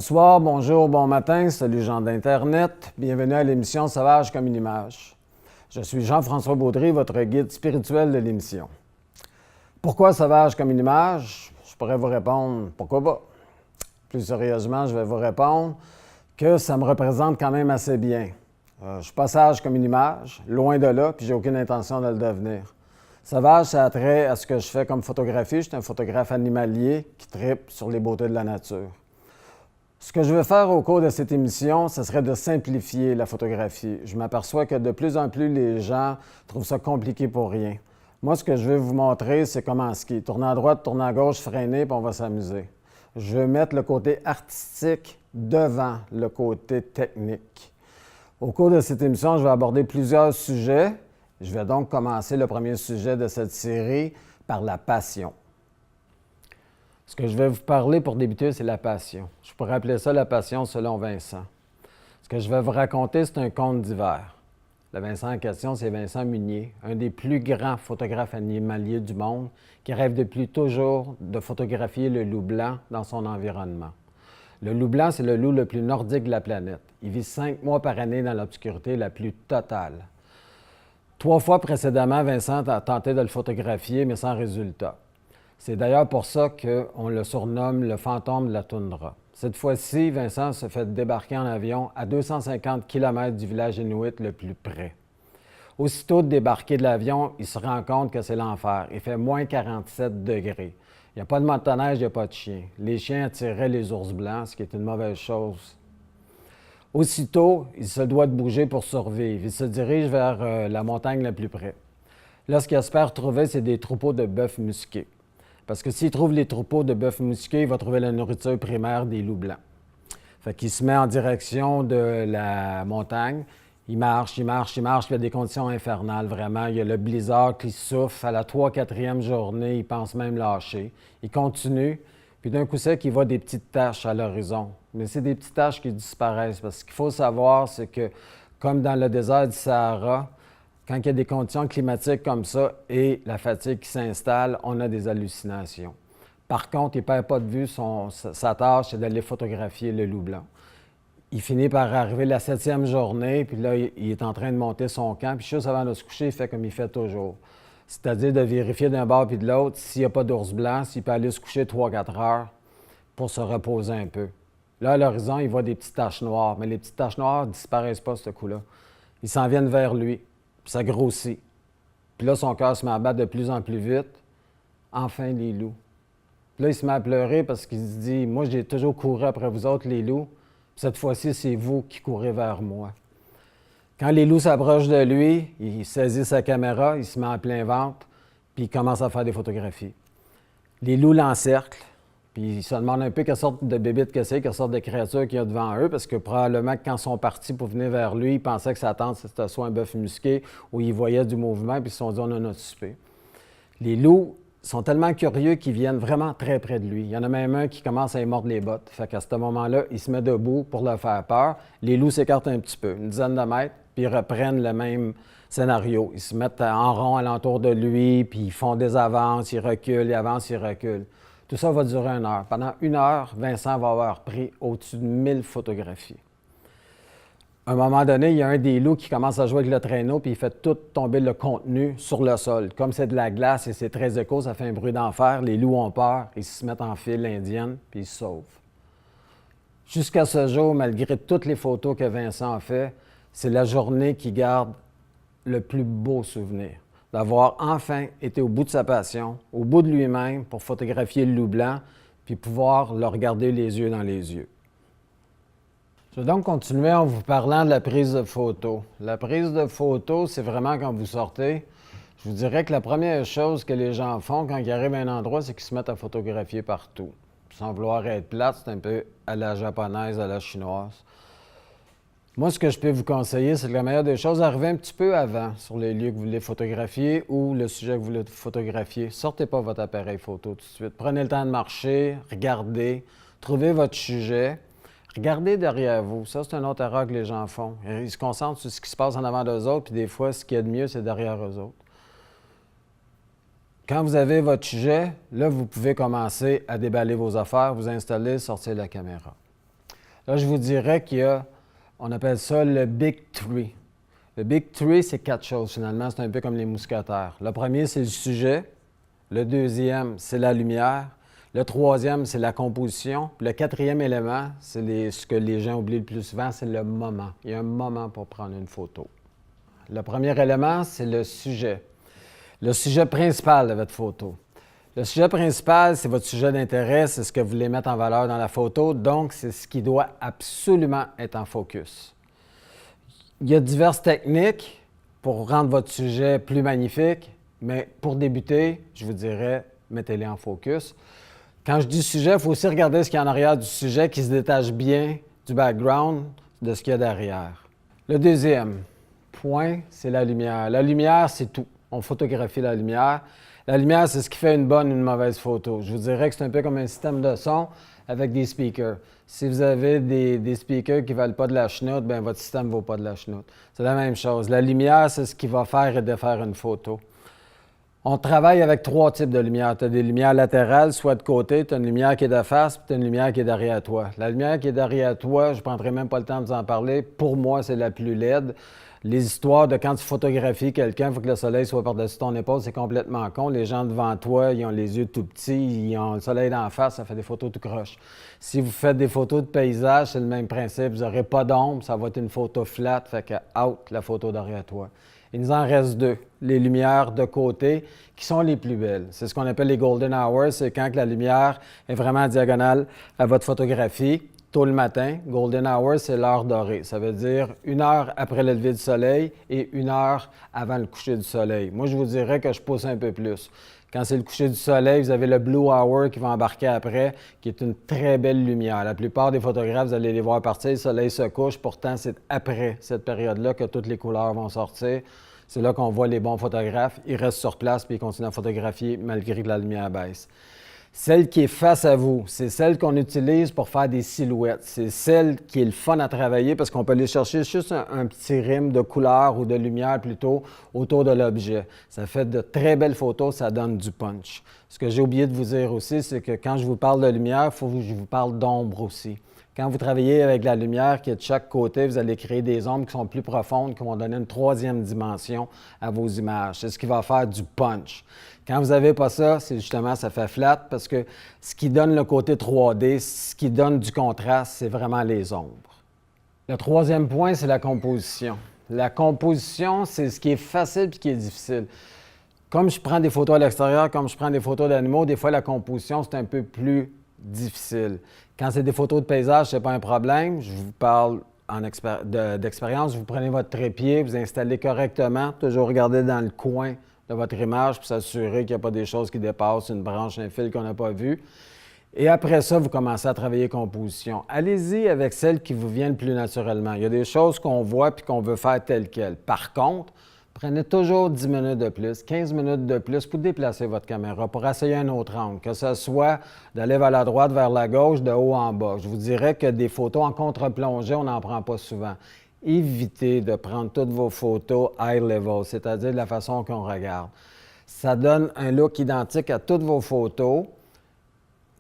Bonsoir, bonjour, bon matin, salut gens d'Internet. Bienvenue à l'émission Sauvage comme une image. Je suis Jean-François Baudry, votre guide spirituel de l'émission. Pourquoi sauvage comme une image? Je pourrais vous répondre, pourquoi pas? Plus sérieusement, je vais vous répondre que ça me représente quand même assez bien. Je ne suis pas sage comme une image, loin de là, puis j'ai aucune intention de le devenir. Sauvage, ça a trait à ce que je fais comme photographie. Je suis un photographe animalier qui tripe sur les beautés de la nature. Ce que je veux faire au cours de cette émission, ce serait de simplifier la photographie. Je m'aperçois que de plus en plus, les gens trouvent ça compliqué pour rien. Moi, ce que je veux vous montrer, c'est comment skier. Tourner à droite, tourner à gauche, freiner, puis on va s'amuser. Je veux mettre le côté artistique devant le côté technique. Au cours de cette émission, je vais aborder plusieurs sujets. Je vais donc commencer le premier sujet de cette série par la passion. Ce que je vais vous parler pour débuter, c'est la passion. Je pourrais appeler ça la passion selon Vincent. Ce que je vais vous raconter, c'est un conte d'hiver. Le Vincent en question, c'est Vincent Munier, un des plus grands photographes animaliers du monde, qui rêve depuis toujours de photographier le loup blanc dans son environnement. Le loup blanc, c'est le loup le plus nordique de la planète. Il vit 5 mois par année dans l'obscurité la plus totale. 3 fois précédemment, Vincent a tenté de le photographier, mais sans résultat. C'est d'ailleurs pour ça qu'on le surnomme le fantôme de la toundra. Cette fois-ci, Vincent se fait débarquer en avion à 250 km du village inuit le plus près. Aussitôt débarqué de l'avion, il se rend compte que c'est l'enfer. Il fait moins 47 degrés. Il n'y a pas de motoneige, il n'y a pas de chien. Les chiens attiraient les ours blancs, ce qui est une mauvaise chose. Aussitôt, il se doit de bouger pour survivre. Il se dirige vers la montagne la plus près. Là, ce qu'il espère trouver, c'est des troupeaux de bœufs musqués. Parce que s'il trouve les troupeaux de bœufs musqués, il va trouver la nourriture primaire des loups blancs. Fait qu'il se met en direction de la montagne. Il marche, puis il y a des conditions infernales, vraiment. Il y a le blizzard qui souffle. À la 3e-4e journée, il pense même lâcher. Il continue, puis d'un coup sec, il voit des petites taches à l'horizon. Mais c'est des petites taches qui disparaissent. Parce qu'il faut savoir, c'est que, comme dans le désert du Sahara, quand il y a des conditions climatiques comme ça et la fatigue qui s'installe, on a des hallucinations. Par contre, il ne perd pas de vue sa tâche, c'est d'aller photographier le loup blanc. Il finit par arriver la 7e journée, puis là, il est en train de monter son camp, puis juste avant de se coucher, il fait comme il fait toujours. C'est-à-dire de vérifier d'un bord puis de l'autre s'il n'y a pas d'ours blanc, s'il peut aller se coucher 3-4 heures pour se reposer un peu. Là, à l'horizon, il voit des petites taches noires, mais les petites taches noires ne disparaissent pas, ce coup-là. Ils s'en viennent vers lui. Puis ça grossit. Puis là, son cœur se met à battre de plus en plus vite. Enfin, les loups. Puis là, il se met à pleurer parce qu'il se dit « Moi, j'ai toujours couru après vous autres, les loups. Puis cette fois-ci, c'est vous qui courez vers moi. » Quand les loups s'approchent de lui, il saisit sa caméra, il se met en plein ventre, puis il commence à faire des photographies. Les loups l'encerclent, puis ils se demandent un peu quelle sorte de bébite que c'est, quelle sorte de créature qu'il y a devant eux, parce que probablement que quand ils sont partis pour venir vers lui, ils pensaient que sa tante, c'était soit un bœuf musqué, ou ils voyaient du mouvement, puis ils se sont dit, on a notre souper. Les loups sont tellement curieux qu'ils viennent vraiment très près de lui. Il y en a même un qui commence à y mordre les bottes. Fait qu'à ce moment-là, il se met debout pour leur faire peur. Les loups s'écartent un petit peu, une dizaine de mètres, puis ils reprennent le même scénario. Ils se mettent en rond alentour de lui, puis ils font des avances, ils reculent, ils avancent, ils reculent. Tout ça va durer 1 heure. Pendant 1 heure, Vincent va avoir pris au-dessus de 1000 photographies. À un moment donné, il y a un des loups qui commence à jouer avec le traîneau puis il fait tout tomber le contenu sur le sol. Comme c'est de la glace et c'est très éco, ça fait un bruit d'enfer. Les loups ont peur, ils se mettent en file indienne puis ils se sauvent. Jusqu'à ce jour, malgré toutes les photos que Vincent a fait, c'est la journée qui garde le plus beau souvenir. D'avoir enfin été au bout de sa passion, au bout de lui-même pour photographier le loup blanc puis pouvoir le regarder les yeux dans les yeux. Je vais donc continuer en vous parlant de la prise de photo. La prise de photo, c'est vraiment quand vous sortez. Je vous dirais que la première chose que les gens font quand ils arrivent à un endroit, c'est qu'ils se mettent à photographier partout. Sans vouloir être plate, c'est un peu à la japonaise, à la chinoise. Moi, ce que je peux vous conseiller, c'est que la meilleure des choses, arrivez un petit peu avant sur les lieux que vous voulez photographier ou le sujet que vous voulez photographier. Sortez pas votre appareil photo tout de suite. Prenez le temps de marcher, regardez, trouvez votre sujet. Regardez derrière vous. Ça, c'est une autre erreur que les gens font. Ils se concentrent sur ce qui se passe en avant d'eux autres, puis des fois, ce qu'il y a de mieux, c'est derrière eux autres. Quand vous avez votre sujet, là, vous pouvez commencer à déballer vos affaires, vous installer, sortir la caméra. Là, je vous dirais on appelle ça le Big Three. Le Big Three, c'est 4 choses finalement, c'est un peu comme les mousquetaires. Le premier, c'est le sujet. Le deuxième, c'est la lumière. Le troisième, c'est la composition. Puis le quatrième élément, c'est ce que les gens oublient le plus souvent, c'est le moment. Il y a un moment pour prendre une photo. Le premier élément, c'est le sujet. Le sujet principal de votre photo. Le sujet principal, c'est votre sujet d'intérêt, c'est ce que vous voulez mettre en valeur dans la photo, donc c'est ce qui doit absolument être en focus. Il y a diverses techniques pour rendre votre sujet plus magnifique, mais pour débuter, je vous dirais, mettez-les en focus. Quand je dis sujet, il faut aussi regarder ce qu'il y a en arrière du sujet qui se détache bien du background, de ce qu'il y a derrière. Le deuxième point, c'est la lumière. La lumière, c'est tout. On photographie la lumière. La lumière, c'est ce qui fait une bonne ou une mauvaise photo. Je vous dirais que c'est un peu comme un système de son avec des speakers. Si vous avez des speakers qui ne valent pas de la chenoute, bien, votre système ne vaut pas de la chenoute. C'est la même chose. La lumière, c'est ce qui va faire et défaire une photo. On travaille avec 3 types de lumière. Tu as des lumières latérales, soit de côté, tu as une lumière qui est de face, puis tu as une lumière qui est derrière toi. La lumière qui est derrière toi, je ne prendrai même pas le temps de vous en parler. Pour moi, c'est la plus laide. Les histoires de quand tu photographies quelqu'un, il faut que le soleil soit par-dessus ton épaule, c'est complètement con. Les gens devant toi, ils ont les yeux tout petits, ils ont le soleil d'en face, ça fait des photos tout croche. Si vous faites des photos de paysage, c'est le même principe. Vous n'aurez pas d'ombre, ça va être une photo flat, fait que out la photo derrière toi. Il nous en reste 2, les lumières de côté, qui sont les plus belles. C'est ce qu'on appelle les golden hours, c'est quand la lumière est vraiment diagonale à votre photographie. Tôt le matin, golden hour, c'est l'heure dorée. Ça veut dire 1 heure après le lever du soleil et 1 heure avant le coucher du soleil. Moi, je vous dirais que je pousse un peu plus. Quand c'est le coucher du soleil, vous avez le blue hour qui va embarquer après, qui est une très belle lumière. La plupart des photographes, vous allez les voir partir, le soleil se couche. Pourtant, c'est après cette période-là que toutes les couleurs vont sortir. C'est là qu'on voit les bons photographes. Ils restent sur place puis ils continuent à photographier malgré que la lumière baisse. Celle qui est face à vous, c'est celle qu'on utilise pour faire des silhouettes. C'est celle qui est le fun à travailler parce qu'on peut aller chercher juste un petit rime de couleur ou de lumière plutôt autour de l'objet. Ça fait de très belles photos, ça donne du punch. Ce que j'ai oublié de vous dire aussi, c'est que quand je vous parle de lumière, il faut que je vous parle d'ombre aussi. Quand vous travaillez avec la lumière qui est de chaque côté, vous allez créer des ombres qui sont plus profondes, qui vont donner une 3e dimension à vos images. C'est ce qui va faire du punch. Quand vous n'avez pas ça, c'est justement, ça fait flat parce que ce qui donne le côté 3D, ce qui donne du contraste, c'est vraiment les ombres. Le 3e point, c'est la composition. La composition, c'est ce qui est facile et qui est difficile. Comme je prends des photos à l'extérieur, comme je prends des photos d'animaux, des fois la composition, c'est un peu plus difficile. Quand c'est des photos de paysage, ce n'est pas un problème. Je vous parle d'expérience. Vous prenez votre trépied, vous installez correctement, toujours regarder dans le coin de votre image pour s'assurer qu'il n'y a pas des choses qui dépassent, une branche, un fil qu'on n'a pas vu. Et après ça, vous commencez à travailler composition. Allez-y avec celle qui vous vient le plus naturellement. Il y a des choses qu'on voit puis qu'on veut faire telles quelles. Par contre, prenez toujours 10 minutes de plus, 15 minutes de plus pour déplacer votre caméra, pour essayer un autre angle, que ce soit d'aller vers la droite, vers la gauche, de haut en bas. Je vous dirais que des photos en contre-plongée, on n'en prend pas souvent. Évitez de prendre toutes vos photos high level, c'est-à-dire de la façon qu'on regarde. Ça donne un look identique à toutes vos photos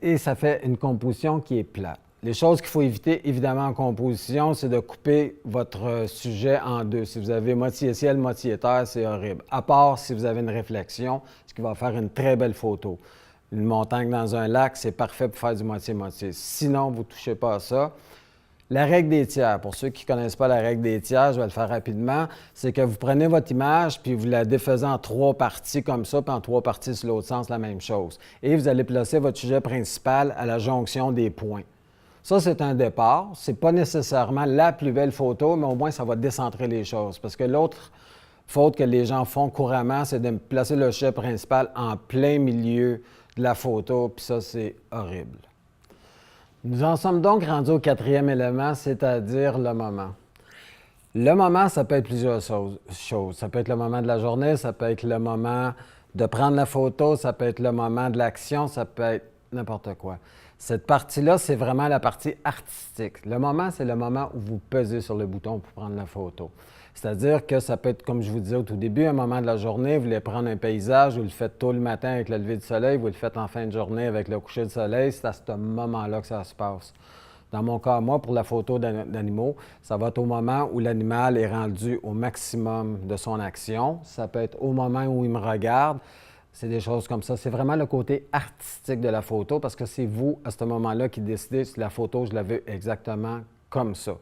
et ça fait une composition qui est plate. Les choses qu'il faut éviter, évidemment, en composition, c'est de couper votre sujet en 2. Si vous avez moitié ciel, moitié terre, c'est horrible. À part si vous avez une réflexion, ce qui va faire une très belle photo. Une montagne dans un lac, c'est parfait pour faire du moitié-moitié. Sinon, vous ne touchez pas à ça. La règle des tiers, pour ceux qui ne connaissent pas la règle des tiers, je vais le faire rapidement, c'est que vous prenez votre image puis vous la défaisez en 3 parties comme ça, puis en 3 parties sur l'autre sens, la même chose. Et vous allez placer votre sujet principal à la jonction des points. Ça, c'est un départ. Ce n'est pas nécessairement la plus belle photo, mais au moins, ça va décentrer les choses. Parce que l'autre faute que les gens font couramment, c'est de placer le sujet principal en plein milieu de la photo, puis ça, c'est horrible. Nous en sommes donc rendus au 4e élément, c'est-à-dire le moment. Le moment, ça peut être plusieurs choses. Ça peut être le moment de la journée, ça peut être le moment de prendre la photo, ça peut être le moment de l'action, ça peut être n'importe quoi. Cette partie-là, c'est vraiment la partie artistique. Le moment, c'est le moment où vous pesez sur le bouton pour prendre la photo. C'est-à-dire que ça peut être, comme je vous disais au tout début, un moment de la journée, vous voulez prendre un paysage, vous le faites tôt le matin avec le lever du soleil, vous le faites en fin de journée avec le coucher du soleil, c'est à ce moment-là que ça se passe. Dans mon cas, moi, pour la photo d'animaux, ça va être au moment où l'animal est rendu au maximum de son action. Ça peut être au moment où il me regarde. C'est des choses comme ça. C'est vraiment le côté artistique de la photo parce que c'est vous, à ce moment-là, qui décidez si la photo, je la veux exactement comme ça.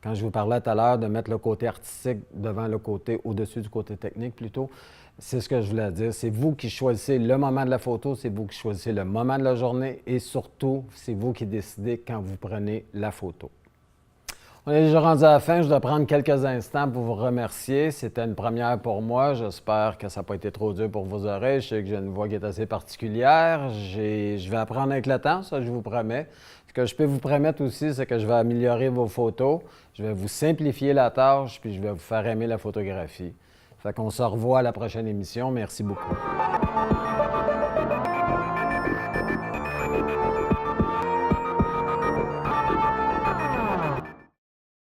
Quand je vous parlais tout à l'heure de mettre le côté artistique devant le côté, au-dessus du côté technique plutôt, c'est ce que je voulais dire. C'est vous qui choisissez le moment de la photo, c'est vous qui choisissez le moment de la journée et surtout, c'est vous qui décidez quand vous prenez la photo. On est déjà rendu à la fin. Je dois prendre quelques instants pour vous remercier. C'était une première pour moi. J'espère que ça n'a pas été trop dur pour vos oreilles. Je sais que j'ai une voix qui est assez particulière. Je vais apprendre avec le temps, ça je vous promets. Ce que je peux vous promettre aussi, c'est que je vais améliorer vos photos. Je vais vous simplifier la tâche, puis je vais vous faire aimer la photographie. Fait qu'on se revoit à la prochaine émission. Merci beaucoup.